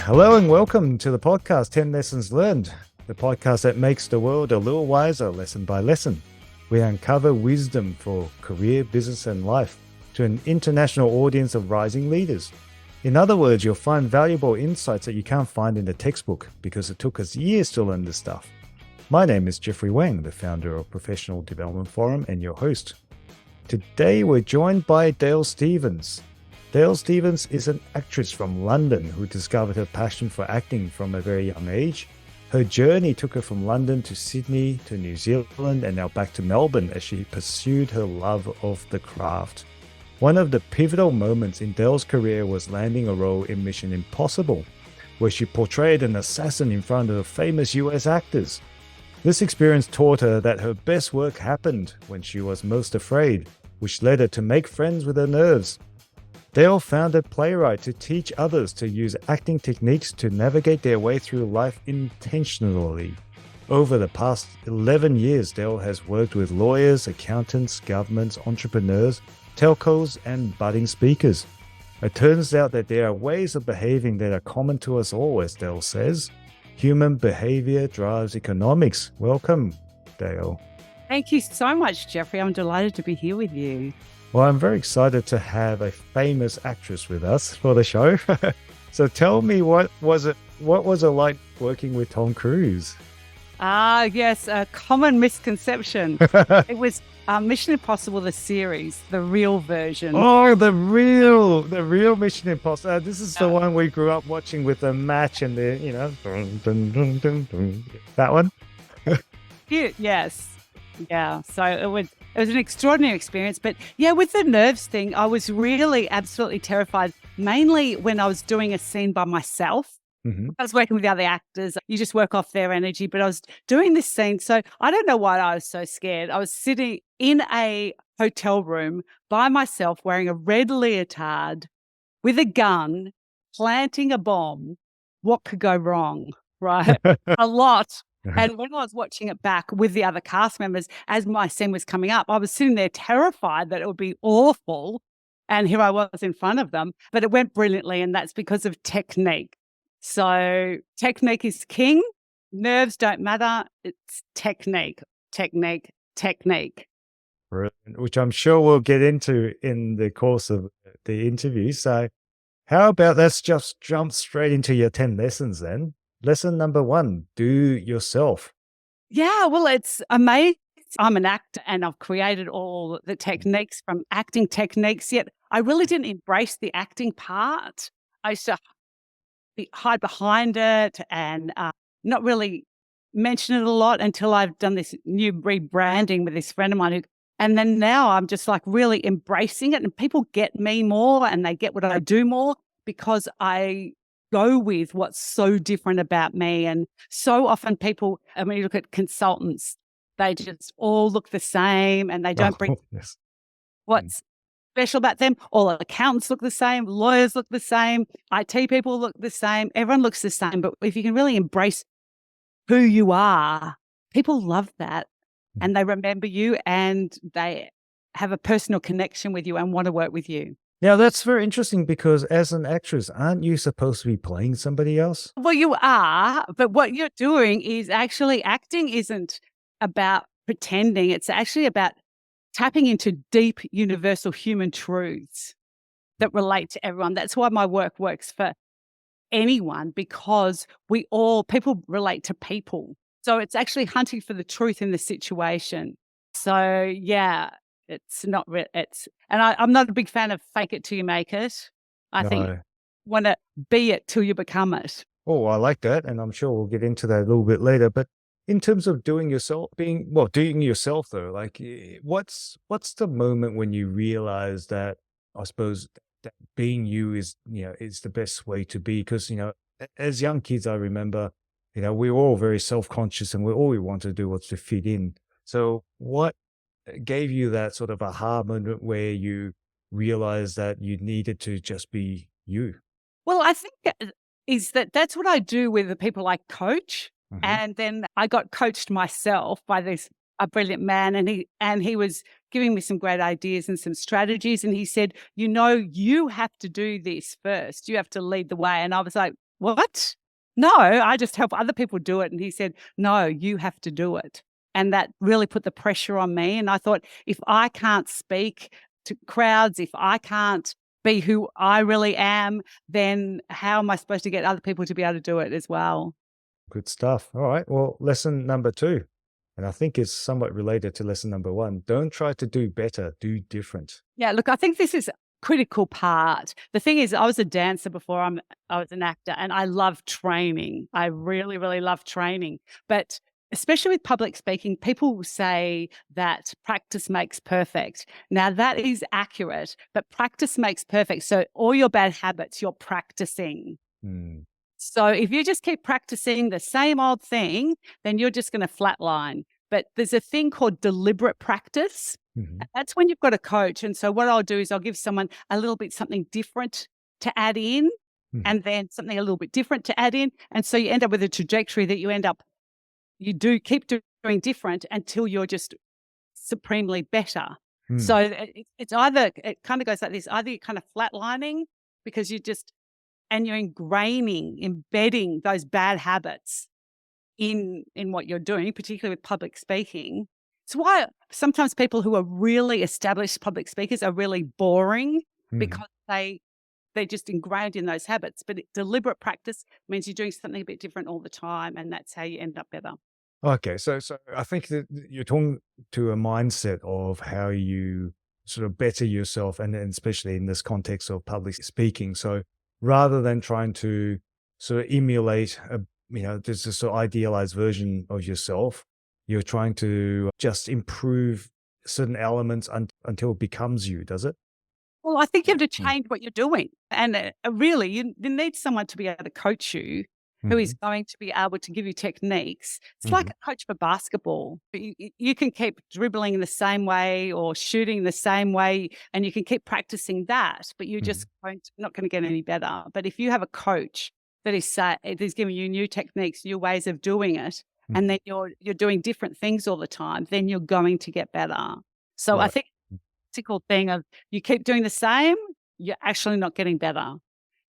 Hello and welcome to the podcast 10 Lessons Learned, the podcast that makes the world a little wiser lesson by lesson. We uncover wisdom for career, business and life to an international audience of rising leaders. In other words, you'll find valuable insights that you can't find in the textbook because it took us years to learn this stuff. My name is Jeffery Wang, the founder of Professional Development Forum and your host. Today we're joined by Dale Stephens. Dale Stephens is an actress from London who discovered her passion for acting from a very young age. Her journey took her from London to Sydney to New Zealand and now back to Melbourne as she pursued her love of the craft. One of the pivotal moments in Dale's career was landing a role in Mission Impossible, where she portrayed an assassin in front of famous US actors. This experience taught her that her best work happened when she was most afraid, which led her to make friends with her nerves. Dale founded Playright to teach others to use acting techniques to navigate their way through life intentionally. Over the past 11 years, Dale has worked with lawyers, accountants, governments, entrepreneurs, telcos, and budding speakers. It turns out that there are ways of behaving that are common to us all, as Dale says. Human behavior drives economics. Welcome, Dale. Thank you so much, Jeffrey. I'm delighted to be here with you. Well, I'm very excited to have a famous actress with us for the show. So tell me, what was it like working with Tom Cruise? Yes, a common misconception. It was Mission Impossible, the series, the real version. Oh, the real Mission Impossible. This is the one we grew up watching with the match and the, dun, dun, dun, dun, dun. That one? Yes. Yeah. So it was an extraordinary experience. But yeah, with the nerves thing, I was really absolutely terrified, mainly when I was doing a scene by myself. Mm-hmm. I was working with the other actors. You just work off their energy. But I was doing this scene. So I don't know why I was so scared. I was sitting in a hotel room by myself wearing a red leotard with a gun, planting a bomb. What could go wrong, right? A lot. And when I was watching it back with the other cast members, as my scene was coming up, I was sitting there terrified that it would be awful. And here I was in front of them. But it went brilliantly. And that's because of technique. So technique is king. Nerves don't matter. It's technique, technique, technique. Brilliant, which I'm sure we'll get into in the course of the interview. So how about let's just jump straight into your 10 lessons then. Lesson number 1, do yourself. Yeah, well, it's amazing. I'm an actor and I've created all the techniques from acting techniques, yet I really didn't embrace the acting part. I used to hide behind it and not really mention it a lot until I've done this new rebranding with this friend of mine. And then now I'm just like really embracing it and people get me more and they get what I do more because I go with what's so different about me. And so often people, I mean, you look at consultants, they just all look the same and they don't bring what's special about them. All accountants look the same, lawyers look the same, IT people look the same, everyone looks the same. But if you can really embrace who you are, people love that and they remember you and they have a personal connection with you and want to work with you. Now, that's very interesting because as an actress, aren't you supposed to be playing somebody else? Well, you are, but what you're doing is actually acting isn't about pretending. It's actually about tapping into deep, universal human truths that relate to everyone. That's why my work works for anyone because people relate to people. So it's actually hunting for the truth in the situation. So, yeah. It's not, I'm not a big fan of fake it till you make it. I think want to be it till you become it. Oh, I like that. And I'm sure we'll get into that a little bit later. But in terms of doing yourself though, like what's the moment when you realize that, I suppose, that being you is the best way to be? Because, as young kids, I remember, we were all very self-conscious and all we wanted to do was to fit in. So what gave you that sort of aha moment where you realized that you needed to just be you? Well, I think that's what I do with the people I coach. Mm-hmm. And then I got coached myself by a brilliant man and he was giving me some great ideas and some strategies. And he said, you have to do this first. You have to lead the way. And I was like, what? No, I just help other people do it. And he said, no, you have to do it. And that really put the pressure on me. And I thought, if I can't speak to crowds, if I can't be who I really am, then how am I supposed to get other people to be able to do it as well? Good stuff. All right. Well, lesson number 2, and I think it's somewhat related to lesson number 1. Don't try to do better, do different. Yeah, look, I think this is a critical part. The thing is, I was a dancer before I was an actor, and I love training. I really, really love training. But especially with public speaking, people will say that practice makes perfect. Now, that is accurate, but practice makes perfect. So all your bad habits, you're practicing. Hmm. So if you just keep practicing the same old thing, then you're just going to flatline. But there's a thing called deliberate practice. Mhm. That's when you've got a coach. And so what I'll do is I'll give someone a little bit something different to add in, Mhm. and then something a little bit different to add in. And so you end up with a trajectory that you do keep doing different until you're just supremely better. Hmm. So it's either, it kind of goes like this, either you're kind of flatlining because and you're embedding those bad habits in what you're doing, particularly with public speaking. It's why sometimes people who are really established public speakers are really boring, Mhm. because they're just ingrained in those habits. But deliberate practice means you're doing something a bit different all the time, and that's how you end up better. Okay, so I think that you're talking to a mindset of how you sort of better yourself, and especially in this context of public speaking. So rather than trying to sort of emulate just a sort of idealized version of yourself, you're trying to just improve certain elements until it becomes you, does it? Well, I think you have to Mm. change what you're doing. And really, you need someone to be able to coach you, who is Mhm. going to be able to give you techniques. It's like Mhm. a coach for basketball. You can keep dribbling in the same way or shooting the same way, and you can keep practicing that, but you're Mhm. just not going to get any better. But if you have a coach that is giving you new techniques, new ways of doing it, and Mhm. then you're doing different things all the time, then you're going to get better. So I Right. think practical thing of you keep doing the same, you're actually not getting better.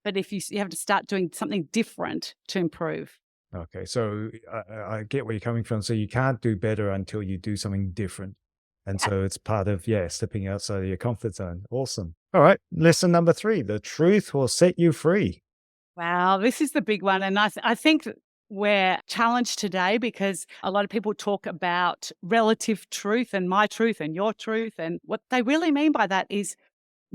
But if you have to start doing something different to improve. Okay, so I get where you're coming from. So you can't do better until you do something different. And Yeah. so it's part of, yeah, stepping outside of your comfort zone. Awesome. All right. Lesson number 3, the truth will set you free. Wow, this is the big one. And I think that we're challenged today because a lot of people talk about relative truth and my truth and your truth. And what they really mean by that is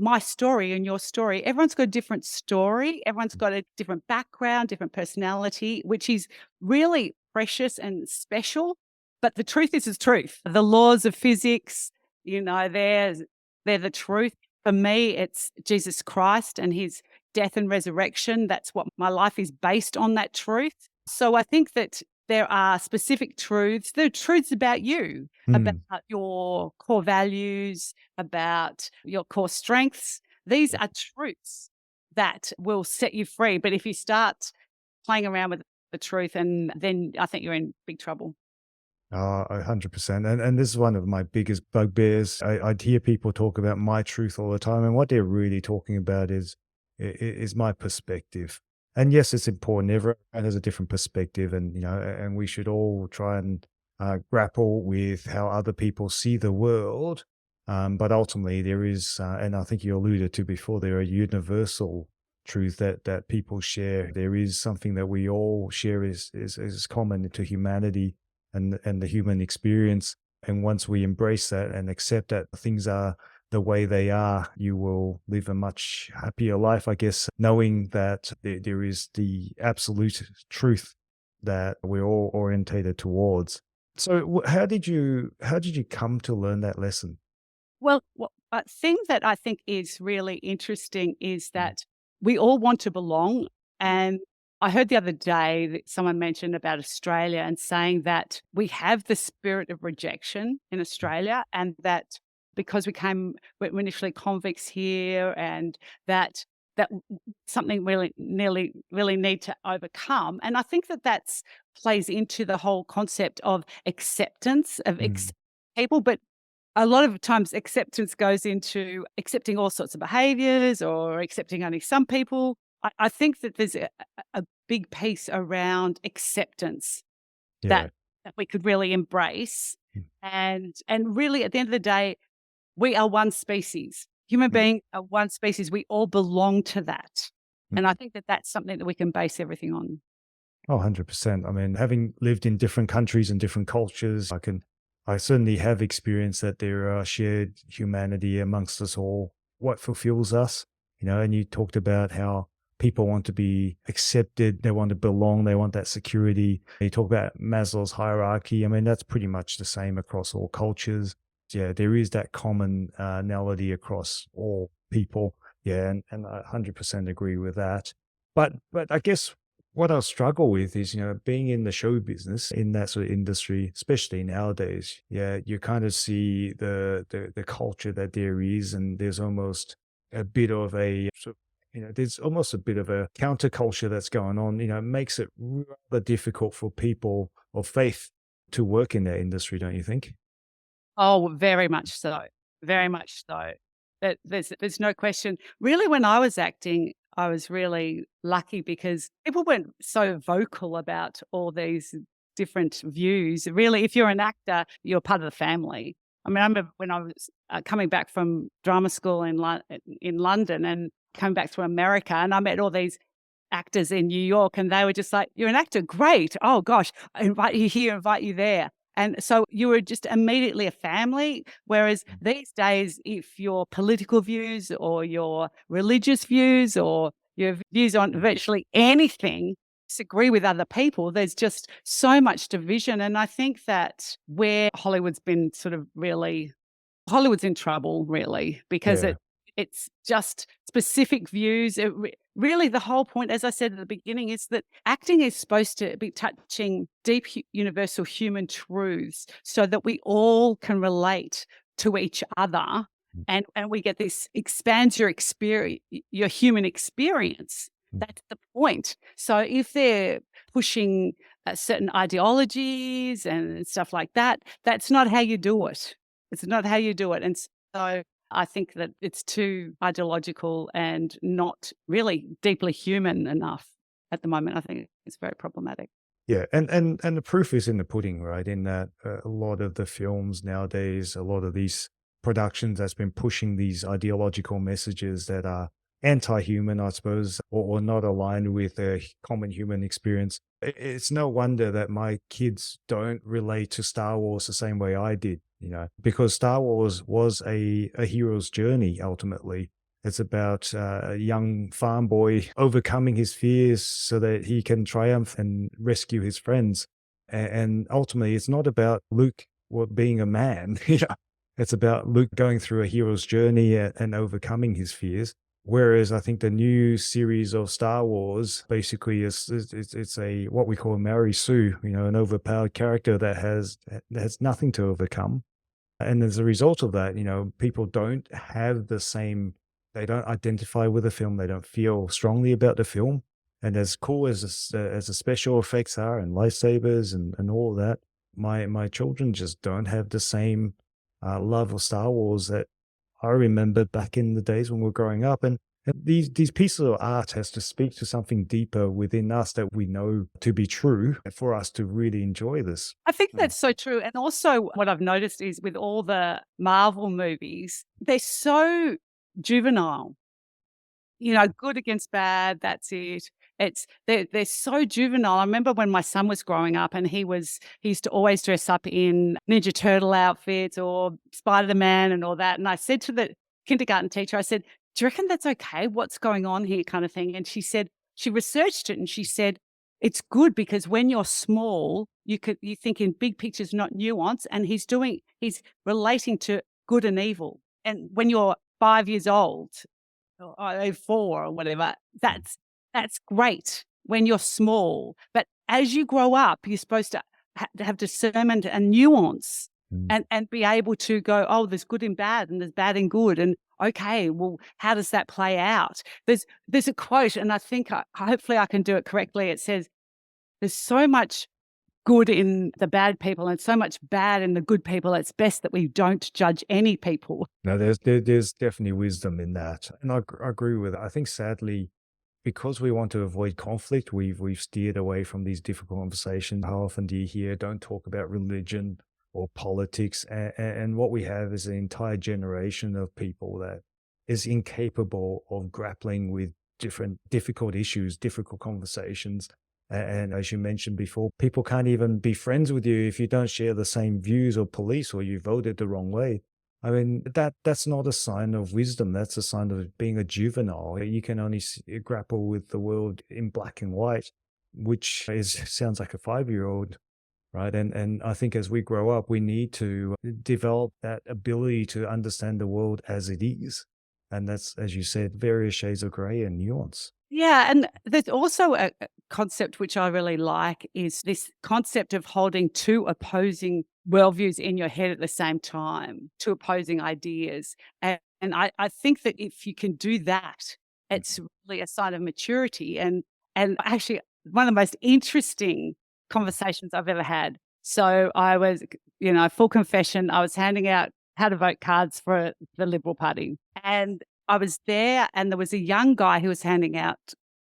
my story and your story. Everyone's got a different story. Everyone's got a different background, different personality, which is really precious and special. But the truth is the truth. The laws of physics, they're the truth. For me, it's Jesus Christ and his death and resurrection. That's what my life is based on, that truth. So I think that there are specific truths. There are truths about you, about Hmm. your core values, about your core strengths. These are truths that will set you free. But if you start playing around with the truth, and then I think you're in big trouble. 100%. And this is one of my biggest bugbears. I'd hear people talk about my truth all the time, and what they're really talking about is my perspective. And yes, it's important. Everyone has a different perspective, and and we should all try and grapple with how other people see the world. But ultimately, there is, and I think you alluded to before, there are universal truth that people share. There is something that we all share is common to humanity and the human experience. And once we embrace that and accept that things are the way they are, you will live a much happier life, I guess, knowing that there is the absolute truth that we're all orientated towards. So how did you come to learn that lesson? Well, a thing that I think is really interesting is that we all want to belong. And I heard the other day that someone mentioned about Australia and saying that we have the spirit of rejection in Australia, and that because we're initially convicts here, and that something really need to overcome. And I think that plays into the whole concept of acceptance of Mm, people, but a lot of times acceptance goes into accepting all sorts of behaviors or accepting only some people. I think that there's a big piece around acceptance Yeah. that we could really embrace. Mm. And really, at the end of the day, we are one species. Human Mm. being are one species. We all belong to that. Mm. And I think that that's something that we can base everything on. Oh, 100%. I mean, having lived in different countries and different cultures, I certainly have experienced that there are shared humanity amongst us all, what fulfills us, and you talked about how people want to be accepted, they want to belong, they want that security. You talk about Maslow's hierarchy. I mean, that's pretty much the same across all cultures. Yeah, there is that commonality across all people. Yeah, and I 100% agree with that. But I guess what I struggle with is, being in the show business, in that sort of industry, especially nowadays. Yeah, you kind of see the culture that there is, and there's almost a bit of a sort of, there's almost a bit of a counterculture that's going on. It makes it rather difficult for people of faith to work in that industry, don't you think? Oh, very much so. Very much so. There's no question. Really, when I was acting, I was really lucky because people weren't so vocal about all these different views. Really, if you're an actor, you're part of the family. I mean, I remember when I was coming back from drama school in London and coming back to America, and I met all these actors in New York, and they were just like, "You're an actor, great! Oh gosh, I invite you here, invite you there." And so you were just immediately a family. Whereas these days, if your political views or your religious views or your views on virtually anything disagree with other people, there's just so much division. And I think that where Hollywood's been sort of really Hollywood's in trouble, really, because Yeah. it's just specific views. Really, the whole point, as I said at the beginning, is that acting is supposed to be touching deep, universal human truths so that we all can relate to each other, and we get this expands your experience, your human experience. That's the point. So if they're pushing certain ideologies and stuff like that, that's not how you do it. It's not how you do it. And so I think that it's too ideological and not really deeply human enough at the moment. I think it's very problematic. Yeah, and the proof is in the pudding, right? In that a lot of the films nowadays, a lot of these productions that's been pushing these ideological messages that are anti-human, I suppose, or not aligned with a common human experience. It's no wonder that my kids don't relate to Star Wars the same way I did, because Star Wars was a hero's journey ultimately. It's about a young farm boy overcoming his fears so that he can triumph and rescue his friends. And ultimately, it's not about Luke being a man. It's about Luke going through a hero's journey and overcoming his fears. Whereas I think the new series of Star Wars basically it's a what we call a Mary Sue, an overpowered character that has nothing to overcome. And as a result of that, people don't have the same, they don't identify with the film, they don't feel strongly about the film. And as cool as the special effects are and lightsabers and all of that, my children just don't have the same love of Star Wars that I remember back in the days when we were growing up. And these pieces of art has to speak to something deeper within us that we know to be true for us to really enjoy this. I think that's so true. And also, what I've noticed is with all the Marvel movies, they're so juvenile. Good against bad, that's it. They're so juvenile. I remember when my son was growing up and he used to always dress up in Ninja Turtle outfits or Spider-Man and all that. And I said to the kindergarten teacher, I said, "Do you reckon that's okay? What's going on here?" kind of thing. And she said, she researched it and she said, it's good because when you're small, you think in big pictures, not nuance. And he's relating to good and evil. And when you're 5 years old, or 4 or whatever, that's great when you're small. But as you grow up, you're supposed to have discernment and nuance Mm. and be able to go, oh, there's good and bad and there's bad and good. And okay, well, how does that play out? There's a quote, and I think hopefully I can do it correctly. It says, there's so much good in the bad people and so much bad in the good people. It's best that we don't judge any people. No, there's definitely wisdom in that, and I agree with it. I think sadly, because we want to avoid conflict, we've steered away from these difficult conversations. How often do you hear, don't talk about religion or politics? And what we have is an entire generation of people that is incapable of grappling with different difficult issues, difficult conversations. And as you mentioned before, people can't even be friends with you if you don't share the same views or beliefs, or you voted the wrong way. I mean, that's not a sign of wisdom. That's a sign of being a juvenile. You can only grapple with the world in black and white, which sounds like a 5-year-old, right? And I think as we grow up, we need to develop that ability to understand the world as it is. And that's, as you said, various shades of gray and nuance. Yeah, and there's also a concept which I really like is this concept of holding two opposing worldviews in your head at the same time, two opposing ideas. And I think that if you can do that, it's really a sign of maturity. And actually, one of the most interesting conversations I've ever had. So I was, full confession, I was handing out how to vote cards for the Liberal Party. And I was there and there was a young guy who was handing out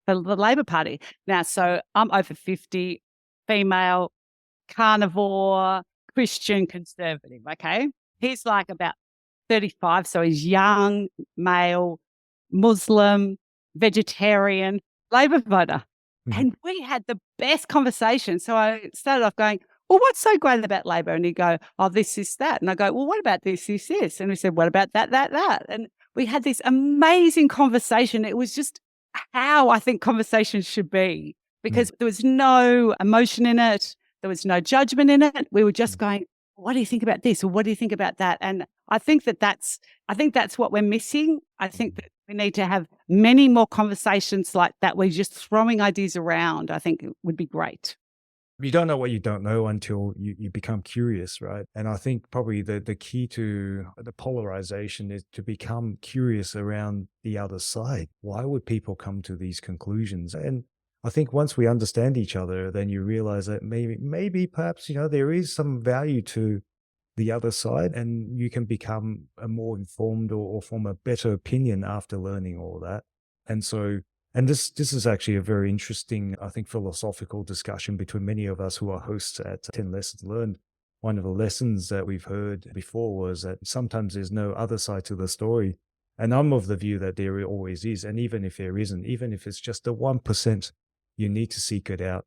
for the Labor Party. Now, so I'm over 50, female, carnivore, Christian conservative, okay? He's like about 35, so he's young, male, Muslim, vegetarian, Labor voter. Mhm. And we had the best conversation. So I started off going, well, what's so great about Labor? And he'd go, oh, this, that. And I go, well, what about this? And we said, what about that? And we had this amazing conversation. It was just how I think conversations should be, because there was no emotion in it. There was no judgment in it. We were just going, what do you think about this? Or what do you think about that? And I think that's what we're missing. I think that we need to have many more conversations like that. We're just throwing ideas around. I think it would be great. You don't know what you don't know until you become curious, right? And I think probably the key to the polarization is to become curious around the other side. Why would people come to these conclusions? And I think once we understand each other, then you realize that maybe perhaps, there is some value to the other side, and you can become a more informed or form a better opinion after learning all that. And this is actually a very interesting, I think, philosophical discussion between many of us who are hosts at 10 Lessons Learned. One of the lessons that we've heard before was that sometimes there's no other side to the story. And I'm of the view that there always is. And even if there isn't, even if it's just the 1%, you need to seek it out.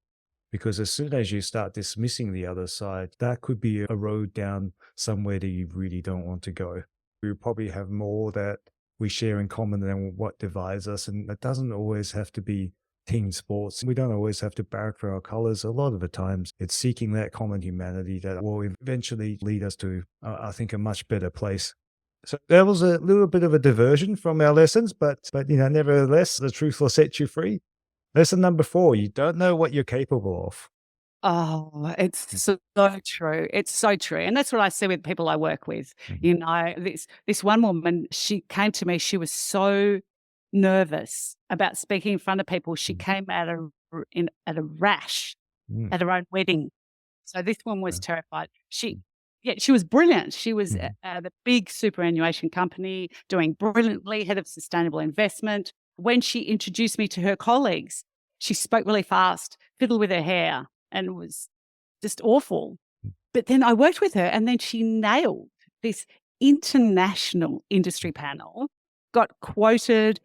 Because as soon as you start dismissing the other side, that could be a road down somewhere that you really don't want to go. We probably have more that we share in common than what divides us. And it doesn't always have to be team sports. We don't always have to barrack for our colors. A lot of the times it's seeking that common humanity that will eventually lead us to, I think, a much better place. So that was a little bit of a diversion from our lessons, but nevertheless, the truth will set you free. Lesson number 4, you don't know what you're capable of. Oh, it's so true. It's so true. And that's what I see with people I work with. This one woman, she came to me, she was so nervous about speaking in front of people. She came at a rash at her own wedding. So this one was terrified. She was brilliant. She was at a big superannuation company, doing brilliantly, head of sustainable investment. When she introduced me to her colleagues, she spoke really fast, fiddled with her hair, and was just awful. But then I worked with her, and then she nailed this international industry panel, got quoted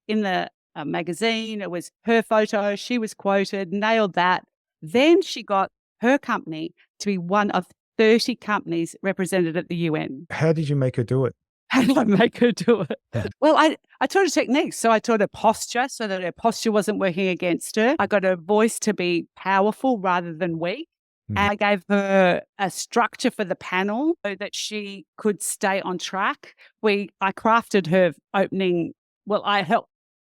in the magazine. It was her photo. She was quoted, nailed that. Then she got her company to be one of 30 companies represented at the UN. How did you make her do it? How did I make her do it? Well, I taught her techniques. So I taught her posture so that her posture wasn't working against her. I got her voice to be powerful rather than weak. And I gave her a structure for the panel so that she could stay on track. I crafted her opening. Well, I help.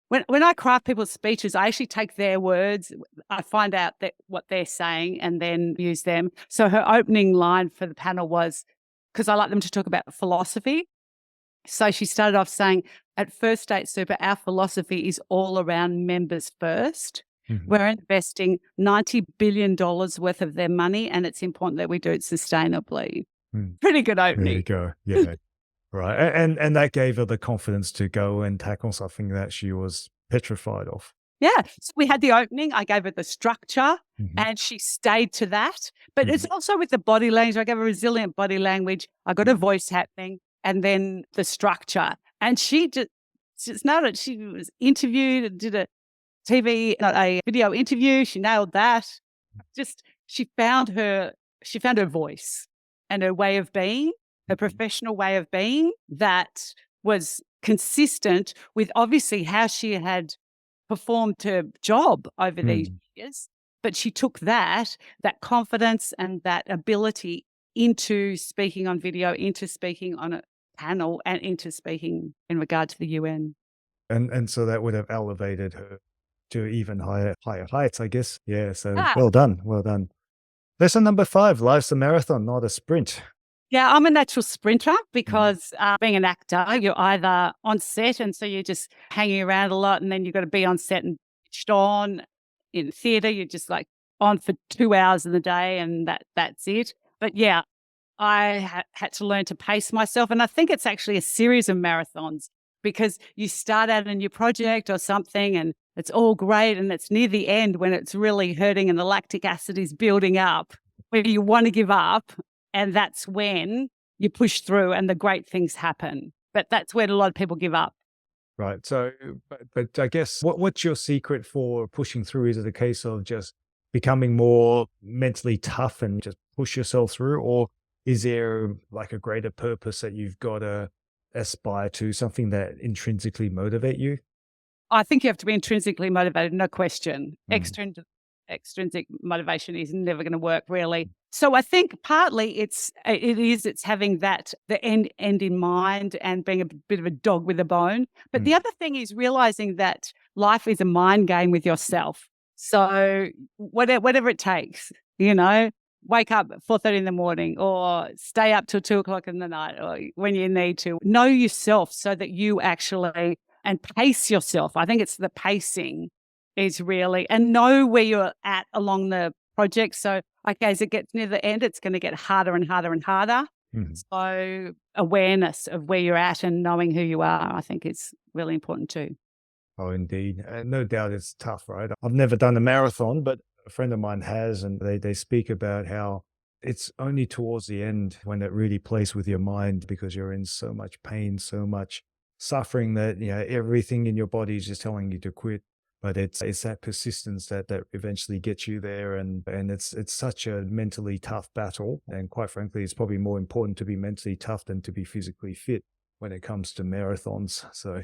When I craft people's speeches, I actually take their words. I find out what they're saying and then use them. So her opening line for the panel was, because I like them to talk about philosophy. So she started off saying, at First State Super, our philosophy is all around members first. We're investing $90 billion worth of their money, and it's important that we do it sustainably. Pretty good opening. There you go. Yeah. Right. And that gave her the confidence to go and tackle something that she was petrified of. Yeah. So we had the opening. I gave her the structure Mm-hmm. and she stayed to that. But it's Mm-hmm. also with the body language. I gave her resilient body language. I got a voice happening and then the structure. And she just nailed it. She was interviewed, did a a video interview. She nailed that. Just she found her voice and her way of being, her professional way of being that was consistent with obviously how she had performed her job over these Mm. years. But she took that confidence and that ability into speaking on video, into speaking on a panel, and into speaking in regard to the UN. And so that would have elevated her to even higher heights, I guess. Yeah. So Ah, well done. Well done. Lesson number 5, life's a marathon, not a sprint. yeah, I'm a natural sprinter Mm. because being an actor, you're either on set and so you're just hanging around a lot and then you've got to be on set and switched on. In theatre, you're just like on for 2 hours in the day and that's it. But yeah, I had to learn to pace myself. And I think it's actually a series of marathons because you start out a new project or something and it's all great and it's near the end when it's really hurting and the lactic acid is building up, where you want to give up. And that's when you push through and the great things happen. But that's when a lot of people give up. Right. So, but I guess what's your secret for pushing through? Is it a case of just becoming more mentally tough and just push yourself through, or is there like a greater purpose that you've got to aspire to, something that intrinsically motivate you? I think you have to be intrinsically motivated, no question. Mm. Extrinsic motivation is never going to work really. So I think partly it's having that the end in mind and being a bit of a dog with a bone. But the Mm. other thing is realizing that life is a mind game with yourself. So whatever it takes, wake up at 4:30 in the morning or stay up till 2 o'clock in the night or when you need to. Know yourself so that you actually and pace yourself. I think it's the pacing is really, and know where you're at along the project. So, okay, as it gets near the end, it's going to get harder and harder and harder. Mm. So, awareness of where you're at and knowing who you are, I think is really important too. Oh, indeed. No doubt it's tough, right? I've never done a marathon, but a friend of mine has, and they speak about how it's only towards the end when it really plays with your mind because you're in so much pain, so much suffering that, everything in your body is just telling you to quit. But it's that persistence that eventually gets you there, and it's such a mentally tough battle. And quite frankly, it's probably more important to be mentally tough than to be physically fit when it comes to marathons. So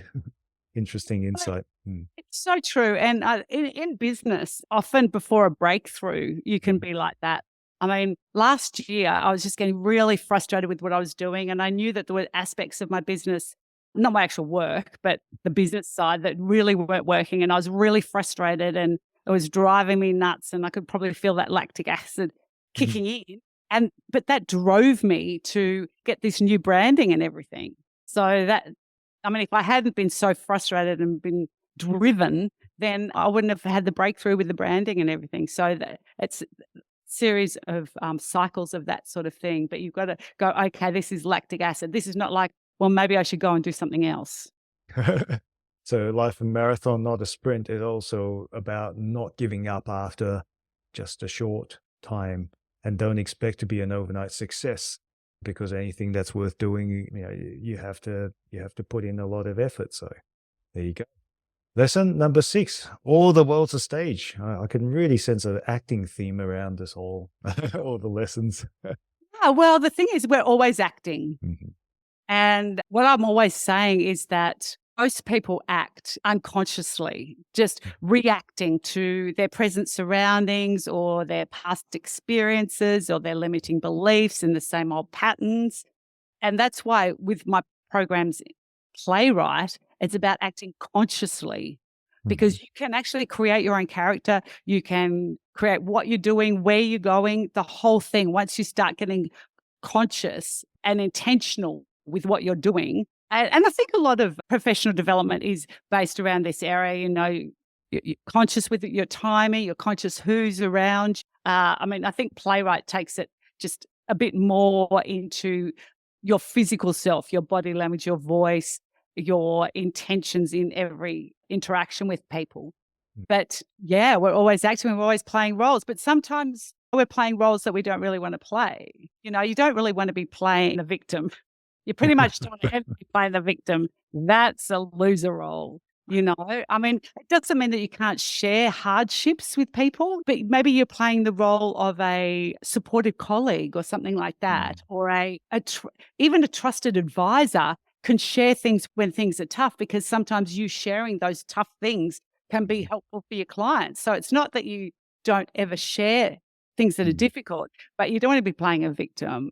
interesting insight. Mm. It's so true. And in business, often before a breakthrough, you can be like that. I mean, last year, I was just getting really frustrated with what I was doing. And I knew that there were aspects of my business, not my actual work, but the business side that really weren't working. And I was really frustrated and it was driving me nuts. And I could probably feel that lactic acid Mhm. kicking in. But that drove me to get this new branding and everything. So if I hadn't been so frustrated and been driven, then I wouldn't have had the breakthrough with the branding and everything. So it's a series of cycles of that sort of thing. But you've got to go, okay, this is lactic acid. This is not like, well, maybe I should go and do something else. So life a marathon, not a sprint, is also about not giving up after just a short time, and don't expect to be an overnight success, because anything that's worth doing, you have to put in a lot of effort. So there you go. Lesson number 6, all the world's a stage. I can really sense an acting theme around this all, all the lessons. Yeah, well, the thing is, we're always acting. Mhm. And what I'm always saying is that most people act unconsciously, just reacting to their present surroundings or their past experiences or their limiting beliefs in the same old patterns. And that's why with my programs, Playright, it's about acting consciously Mhm. because you can actually create your own character. You can create what you're doing, where you're going, the whole thing. Once you start getting conscious and intentional with what you're doing. And I think a lot of professional development is based around this area. You're conscious with your timing, you're conscious who's around. I think Playwright takes it just a bit more into your physical self, your body language, your voice, your intentions in every interaction with people. But yeah, we're always acting, we're always playing roles. But sometimes we're playing roles that we don't really want to play. You know, you don't really want to be playing the victim. You pretty much don't have to be playing the victim. That's a loser role. You know, I mean, it doesn't mean that you can't share hardships with people, but maybe you're playing the role of a supportive colleague or something like that, or even a trusted advisor can share things when things are tough, because sometimes you sharing those tough things can be helpful for your clients. So it's not that you don't ever share things that are difficult, but you don't want to be playing a victim.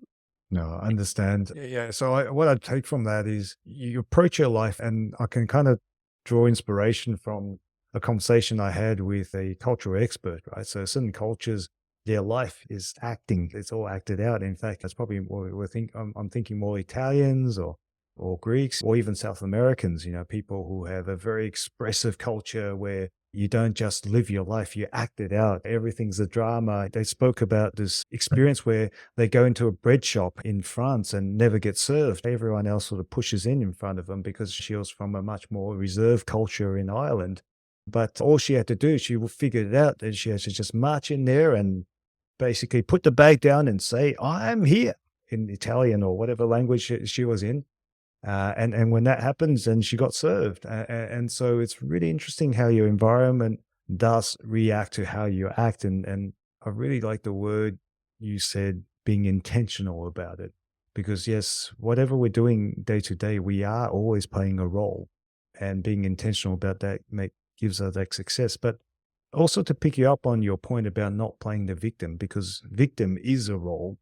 No, I understand. Yeah. So what I take from that is you approach your life, and I can kind of draw inspiration from a conversation I had with a cultural expert, right? So certain cultures, their life is acting. It's all acted out. In fact, that's probably what I'm thinking more Italians or Greeks or even South Americans, you know, people who have a very expressive culture where you don't just live your life, you act it out. Everything's a drama. They spoke about this experience where they go into a bread shop in France and never get served. Everyone else sort of pushes in front of them because she was from a much more reserved culture in Ireland. But all she had to do, she figured it out, and she had to just march in there and basically put the bag down and say, "I'm here," in Italian or whatever language she was in. And when that happens, then she got served. And so it's really interesting how your environment does react to how you act. And I really like the word you said, being intentional about it. Because yes, whatever we're doing day to day, we are always playing a role, and being intentional about that gives us that success. But also to pick you up on your point about not playing the victim, because victim is a role.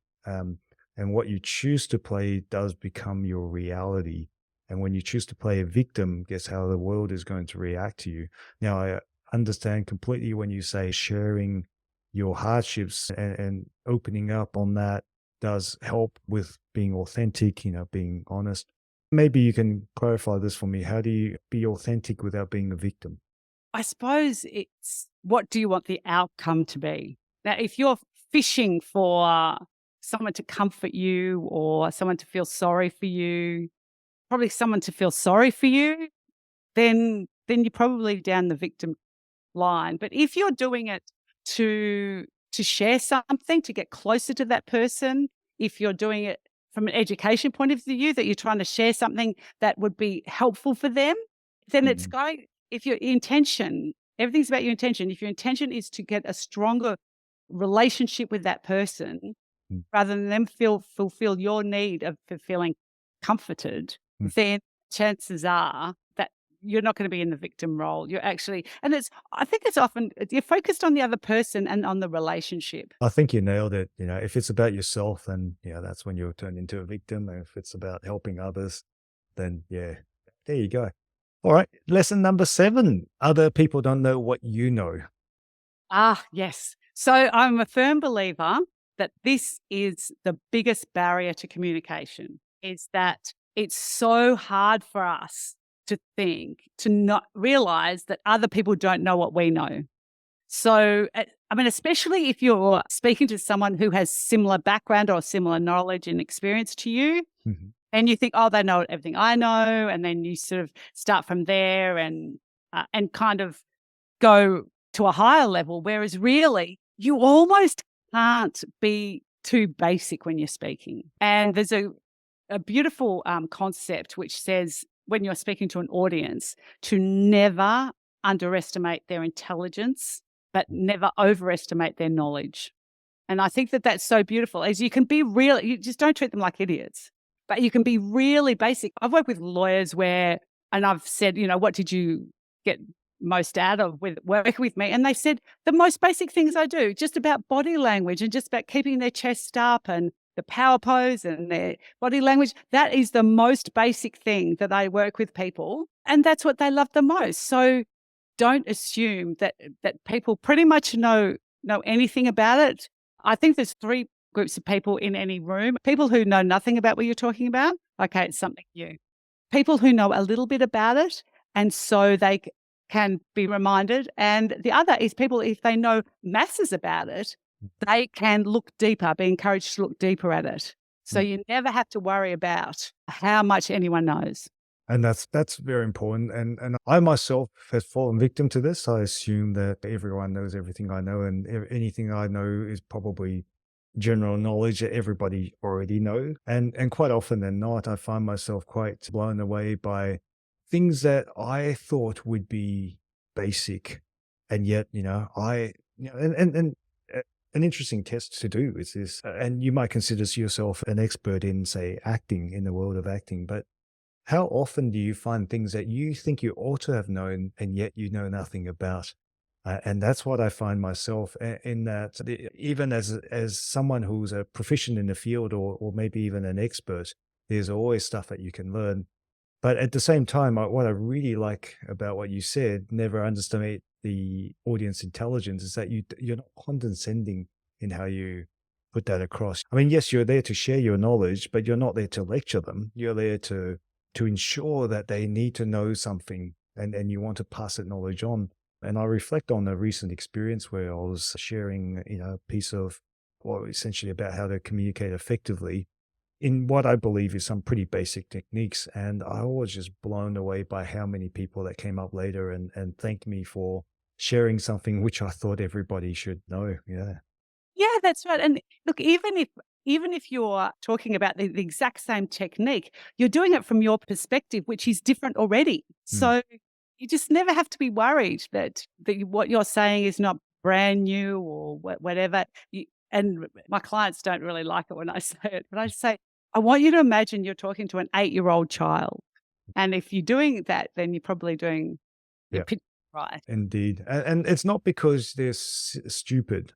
And what you choose to play does become your reality. And when you choose to play a victim, guess how the world is going to react to you. Now, I understand completely when you say sharing your hardships and opening up on that does help with being authentic, you know, being honest. Maybe you can clarify this for me. How do you be authentic without being a victim? I suppose it's, what do you want the outcome to be? Now, if you're fishing for someone to comfort you or someone to feel sorry for you, probably someone to feel sorry for you, then you're probably down the victim line. But if you're doing it to share something, to get closer to that person, if you're doing it from an education point of view, that you're trying to share something that would be helpful for them, then it's Mhm. going, if your intention, everything's about your intention. If your intention is to get a stronger relationship with that person, Mm, rather than them fulfill your need of feeling comforted, mm. then chances are that you're not going to be in the victim role. You're actually, and I think it's often you're focused on the other person and on the relationship. I think you nailed it. You know, if it's about yourself, then yeah, that's when you'll turn into a victim. And if it's about helping others, then yeah, there you go. All right. Lesson number 7. Other people don't know what you know. Ah, yes. So I'm a firm believer that this is the biggest barrier to communication, is that it's so hard for us to not realize that other people don't know what we know. So, I mean, especially if you're speaking to someone who has similar background or similar knowledge and experience to you, Mhm. and you think, oh, they know everything I know, and then you sort of start from there and kind of go to a higher level. Whereas really, you almost can't be too basic when you're speaking. And there's a beautiful concept which says when you're speaking to an audience to never underestimate their intelligence, but never overestimate their knowledge. And I think that that's so beautiful, as you can be real, you just don't treat them like idiots, but you can be really basic. I've worked with lawyers and I've said, you know, what did you get most out of with working with me? And they said the most basic things I do, just about body language and just about keeping their chest up and the power pose and their body language. That is the most basic thing that I work with people. And that's what they love the most. So don't assume that people pretty much know anything about it. I think there's 3 groups of people in any room. People who know nothing about what you're talking about, okay, it's something new. People who know a little bit about it, and so they can be reminded. And the other is people, if they know masses about it, they can look deeper, be encouraged to look deeper at it. So Mm. you never have to worry about how much anyone knows. And that's very important. And I myself have fallen victim to this. I assume that everyone knows everything I know, and anything I know is probably general knowledge that everybody already know. And quite often than not, I find myself quite blown away by things that I thought would be basic, and yet and an interesting test to do is this, and you might consider yourself an expert in, say, acting, in the world of acting, but how often do you find things that you think you ought to have known and yet you know nothing about? And that's what I find myself in that even as someone who's a proficient in the field, or maybe even an expert, there's always stuff that you can learn. But at the same time, what I really like about what you said, never underestimate the audience intelligence, is that you're not condescending in how you put that across. I mean, yes, you're there to share your knowledge, but you're not there to lecture them. You're there to ensure that they need to know something, and you want to pass that knowledge on. And I reflect on a recent experience where I was sharing, a piece of, well, essentially about how to communicate effectively in what I believe is some pretty basic techniques. And I was just blown away by how many people that came up later and thanked me for sharing something which I thought everybody should know. Yeah. Yeah, that's right. And look, even if you're talking about the exact same technique, you're doing it from your perspective, which is different already. Mm. So you just never have to be worried that what you're saying is not brand new or whatever. And my clients don't really like it when I say it, but I say, I want you to imagine you're talking to an 8-year-old child. And if you're doing that, then you're probably doing the Yeah, pitch right. indeed. And it's not because they're stupid.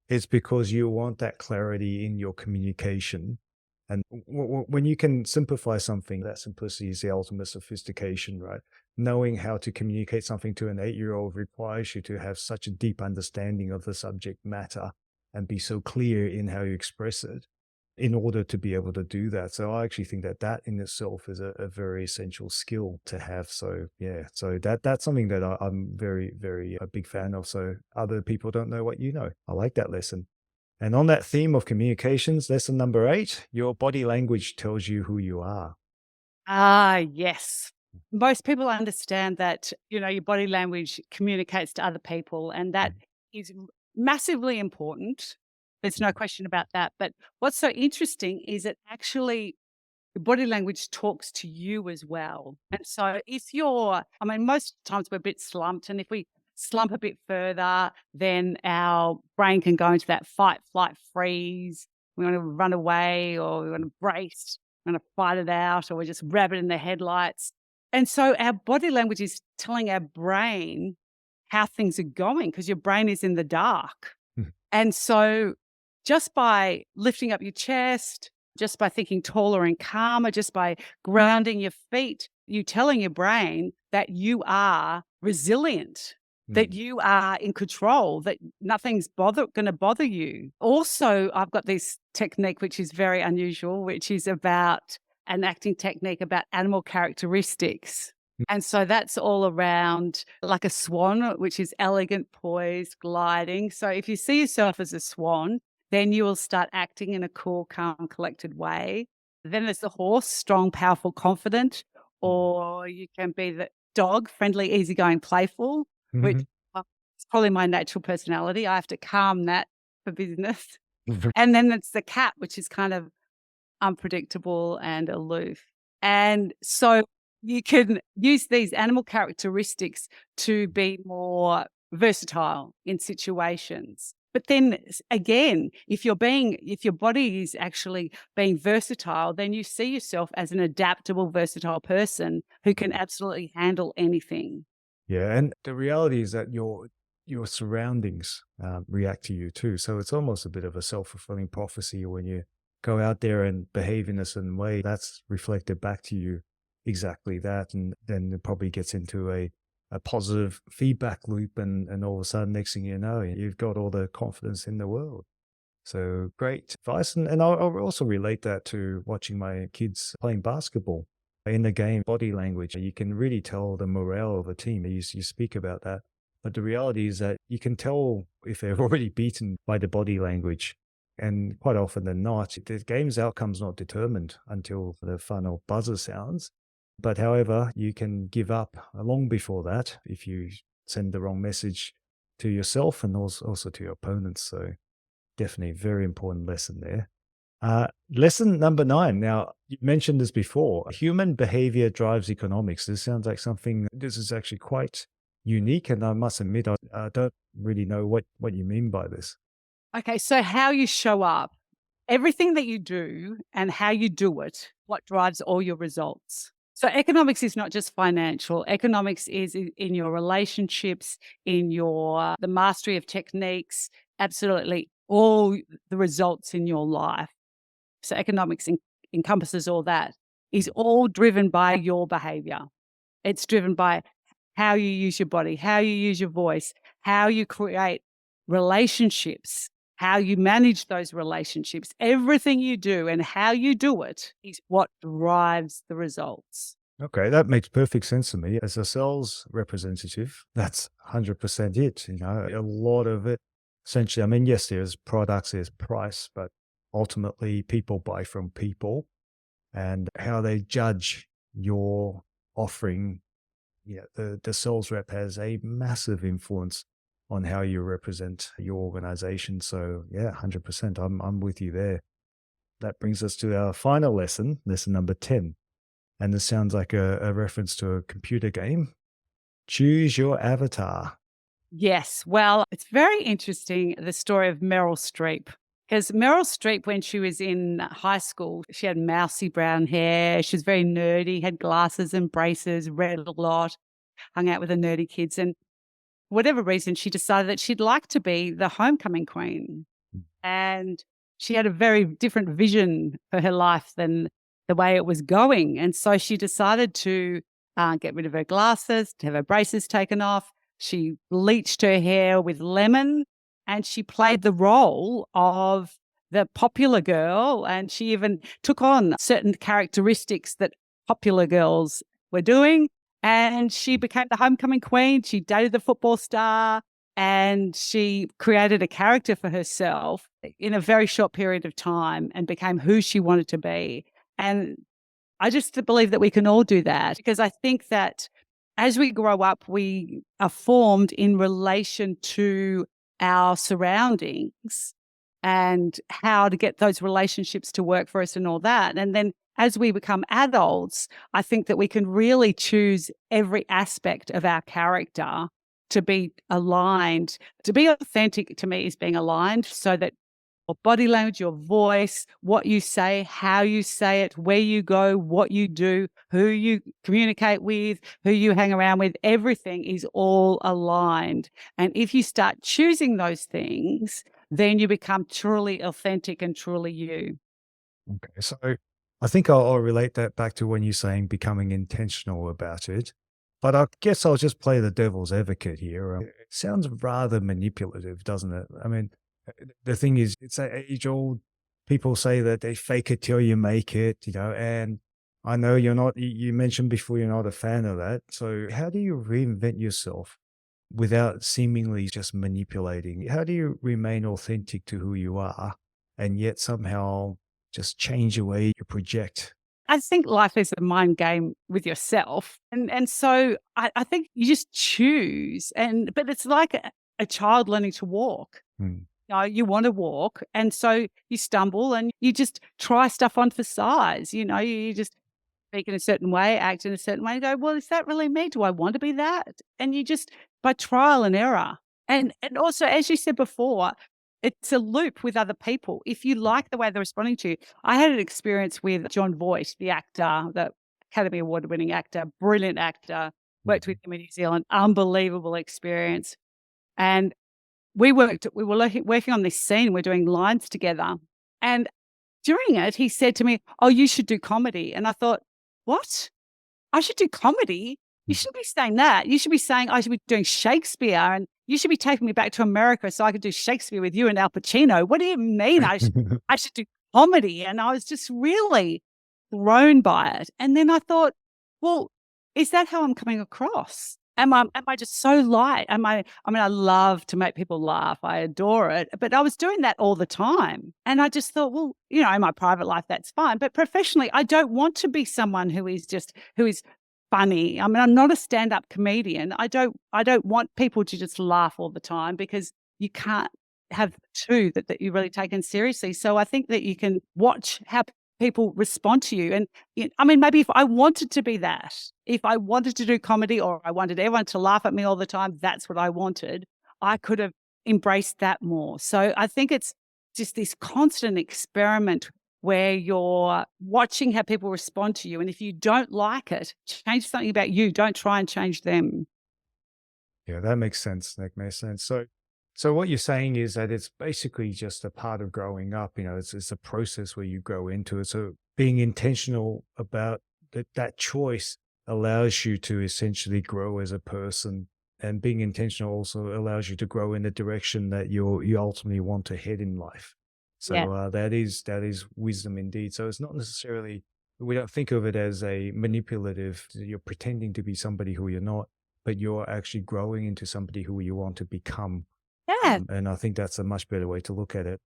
It's because you want that clarity in your communication. And when you can simplify something, that simplicity is the ultimate sophistication, right? Knowing how to communicate something to an 8-year-old requires you to have such a deep understanding of the subject matter and be so clear in how you express it in order to be able to do that. So I actually think that that in itself is a very essential skill to have. So yeah, so that's something that I'm very, very a big fan of. So other people don't know what you know. I like that lesson. And on that theme of communications, lesson number 8, your body language tells you who you are. Ah, yes. Most people understand that, your body language communicates to other people, and that is massively important. There's no question about that. But what's so interesting is that actually your body language talks to you as well. And so most times we're a bit slumped, and if we slump a bit further, then our brain can go into that fight, flight, freeze. We want to run away, or we want to brace, we want to fight it out, or we're just rabbit in the headlights. And so our body language is telling our brain how things are going, because your brain is in the dark. Mhm. And so just by lifting up your chest, just by thinking taller and calmer, just by grounding your feet, you telling your brain that you are resilient, that you are in control, that nothing's going to bother you. Also, I've got this technique, which is very unusual, which is about an acting technique about animal characteristics. And so that's all around like a swan, which is elegant, poised, gliding. So if you see yourself as a swan, then you will start acting in a cool, calm, collected way. Then there's the horse, strong, powerful, confident, or you can be the dog, friendly, easygoing, playful, which Mhm. it's probably my natural personality. I have to calm that for business. Mhm. And then it's the cat, which is kind of unpredictable and aloof. And so you can use these animal characteristics to be more versatile in situations. But then again, if your body is actually being versatile, then you see yourself as an adaptable, versatile person who can absolutely handle anything. Yeah, and the reality is that your surroundings react to you too. So it's almost a bit of a self-fulfilling prophecy when you go out there and behave in a certain way. That's reflected back to you exactly that, and then it probably gets into a positive feedback loop, and all of a sudden, next thing you know, you've got all the confidence in the world. So great advice. And I'll also relate that to watching my kids playing basketball. In the game, body language, you can really tell the morale of a team. You speak about that. But the reality is that you can tell if they're already beaten by the body language. And quite often than not, the game's outcome's not determined until the final buzzer sounds. But however, you can give up long before that if you send the wrong message to yourself and also to your opponents. So definitely a very important lesson there. Lesson number 9. Now, you mentioned this before. Human behavior drives economics. This sounds like something, this is actually quite unique. And I must admit, I don't really know what you mean by this. Okay, so how you show up, everything that you do and how you do it, what drives all your results. So economics is not just financial. Economics is in your relationships, in your the mastery of techniques, absolutely all the results in your life. So economics encompasses all that, is all driven by your behavior. It's driven by how you use your body, how you use your voice, how you create relationships, how you manage those relationships. Everything you do and how you do it is what drives the results. Okay, that makes perfect sense to me. As a sales representative, that's 100% it. A lot of it, essentially, I mean, yes, there's products, there's price, but ultimately people buy from people, and how they judge your offering. Yeah, the sales rep has a massive influence on how you represent your organization. So yeah, 100%. I'm with you there. That brings us to our final lesson, lesson number 10. And this sounds like a reference to a computer game. Choose your avatar. Yes. Well, it's very interesting, the story of Meryl Streep. Because Meryl Streep, when she was in high school, she had mousy brown hair. She was very nerdy, had glasses and braces, read a lot, hung out with the nerdy kids. And for whatever reason, she decided that she'd like to be the homecoming queen. And she had a very different vision for her life than the way it was going. And so she decided to get rid of her glasses, to have her braces taken off. She bleached her hair with lemon and she played the role of the popular girl. And she even took on certain characteristics that popular girls were doing. And she became the homecoming queen. She dated the football star and she created a character for herself in a very short period of time and became who she wanted to be. And I just believe that we can all do that, because I think that as we grow up, we are formed in relation to our surroundings and how to get those relationships to work for us and all that. And then as we become adults, I think that we can really choose every aspect of our character to be aligned. To be authentic, to me, is being aligned so that your body language, your voice, what you say, how you say it, where you go, what you do, who you communicate with, who you hang around with, everything is all aligned. And if you start choosing those things, then you become truly authentic and truly you. Okay, so I think I'll relate that back to when you're saying becoming intentional about it. But I guess I'll just play the devil's advocate here. It sounds rather manipulative, doesn't it? I mean, the thing is, it's age old. People say that they fake it till you make it, and I know you're not, you mentioned before you're not a fan of that. So how do you reinvent yourself without seemingly just manipulating? How do you remain authentic to who you are and yet somehow just change the way you project? I think life is a mind game with yourself. And so I think you just choose, but it's like a child learning to walk. Hmm. You want to walk, and so you stumble and you just try stuff on for size. You just speak in a certain way, act in a certain way, and go, well, is that really me? Do I want to be that? And you just, by trial and error. And also, as you said before, it's a loop with other people. If you like the way they're responding to you, I had an experience with John Voight, the actor, the Academy Award winning actor, brilliant actor, worked with him in New Zealand, unbelievable experience. And we were working on this scene. We're doing lines together. And during it, he said to me, oh, you should do comedy. And I thought, what? I should do comedy? You shouldn't be saying that. You should be saying I should be doing Shakespeare and you should be taking me back to America so I could do Shakespeare with you and Al Pacino. What do you mean I should do comedy? And I was just really thrown by it. And then I thought, well, is that how I'm coming across? Am I just so light? I mean, I love to make people laugh. I adore it. But I was doing that all the time. And I just thought, well, in my private life, that's fine. But professionally, I don't want to be someone who is funny. I mean, I'm not a stand-up comedian. I don't want people to just laugh all the time, because you can't have two that you're really taken seriously. So I think that you can watch how people respond to you. And I mean, maybe if I wanted to be that, if I wanted to do comedy, or I wanted everyone to laugh at me all the time, that's what I wanted, I could have embraced that more. So I think it's just this constant experiment where you're watching how people respond to you. And if you don't like it, change something about you. Don't try and change them. Yeah, that makes sense. That makes sense. So what you're saying is that it's basically just a part of growing up. It's a process where you grow into it. So being intentional about that choice allows you to essentially grow as a person, and being intentional also allows you to grow in the direction that you ultimately want to head in life. So Yeah. that is wisdom indeed. So it's not necessarily, we don't think of it as a manipulative. You're pretending to be somebody who you're not, but you're actually growing into somebody who you want to become. Yeah. And I think that's a much better way to look at it.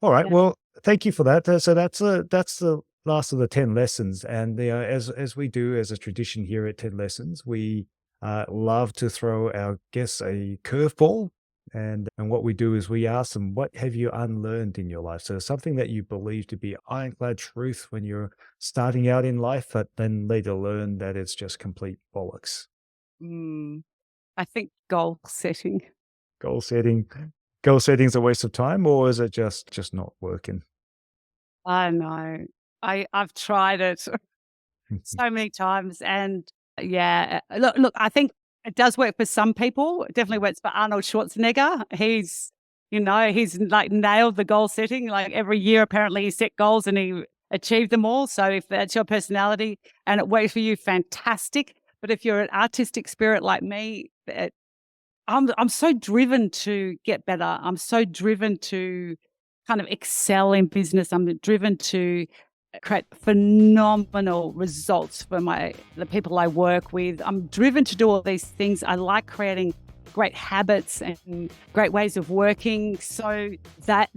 All right. Yeah. Well, thank you for that. So that's the last of the 10 lessons. And as we do as a tradition here at 10 Lessons, we love to throw our guests a curveball. And what we do is we ask them, what have you unlearned in your life? So something that you believe to be ironclad truth when you're starting out in life, but then later learn that it's just complete bollocks. Mm, I think goal setting. Goal setting. Goal setting is a waste of time, or is it just not working? I know. I've tried it so many times, and yeah, look, I think it does work for some people. It definitely works for Arnold Schwarzenegger. He's like nailed the goal setting. Like every year, apparently, he set goals and he achieved them all. So if that's your personality and it works for you, fantastic. But if you're an artistic spirit like me, I'm so driven to get better. I'm so driven to kind of excel in business. I'm driven to create phenomenal results for the people I work with. I'm driven to do all these things. I like creating great habits and great ways of working. So that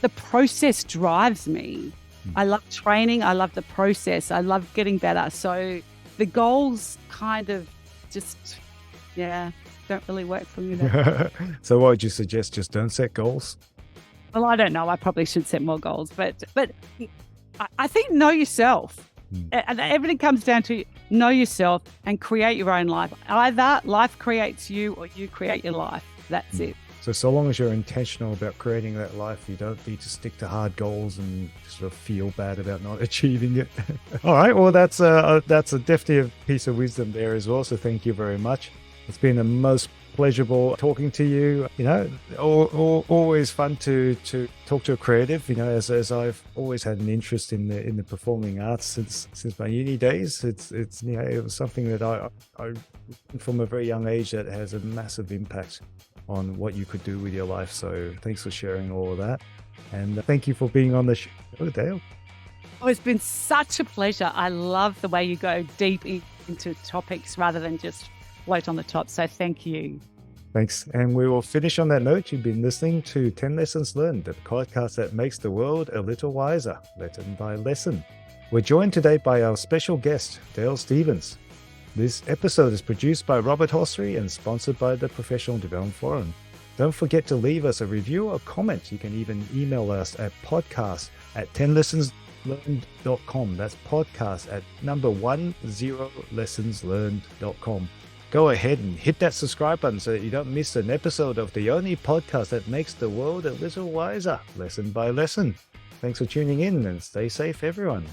the process drives me. I love training. I love the process. I love getting better. So the goals kind of just, don't really work for me then. So what would you suggest? Just don't set goals? Well, I don't know. I probably should set more goals, but I think know yourself. And everything comes down to know yourself and create your own life. Either life creates you or you create your life. That's it. So long as you're intentional about creating that life, you don't need to stick to hard goals and sort of feel bad about not achieving it. All right. Well, that's a definitely a piece of wisdom there as well. So thank you very much. It's been the most pleasurable talking to you. Always fun to talk to a creative. As I've always had an interest in the performing arts since my uni days. It was something that I from a very young age that has a massive impact on what you could do with your life. So thanks for sharing all of that, and thank you for being on the show, Dale. Oh, it's been such a pleasure. I love the way you go deep into topics rather than just float on the top. So thank you. Thanks. And we will finish on that note. You've been listening to 10 Lessons Learned, the podcast that makes the world a little wiser, lesson by lesson. We're joined today by our special guest, Dale Stevens. This episode is produced by Robert Hossery and sponsored by the Professional Development Forum. Don't forget to leave us a review or comment. You can even email us at podcast@10lessonslearned.com. That's podcast at number 10lessonslearned.com. Go ahead and hit that subscribe button so that you don't miss an episode of the only podcast that makes the world a little wiser, lesson by lesson. Thanks for tuning in and stay safe, everyone.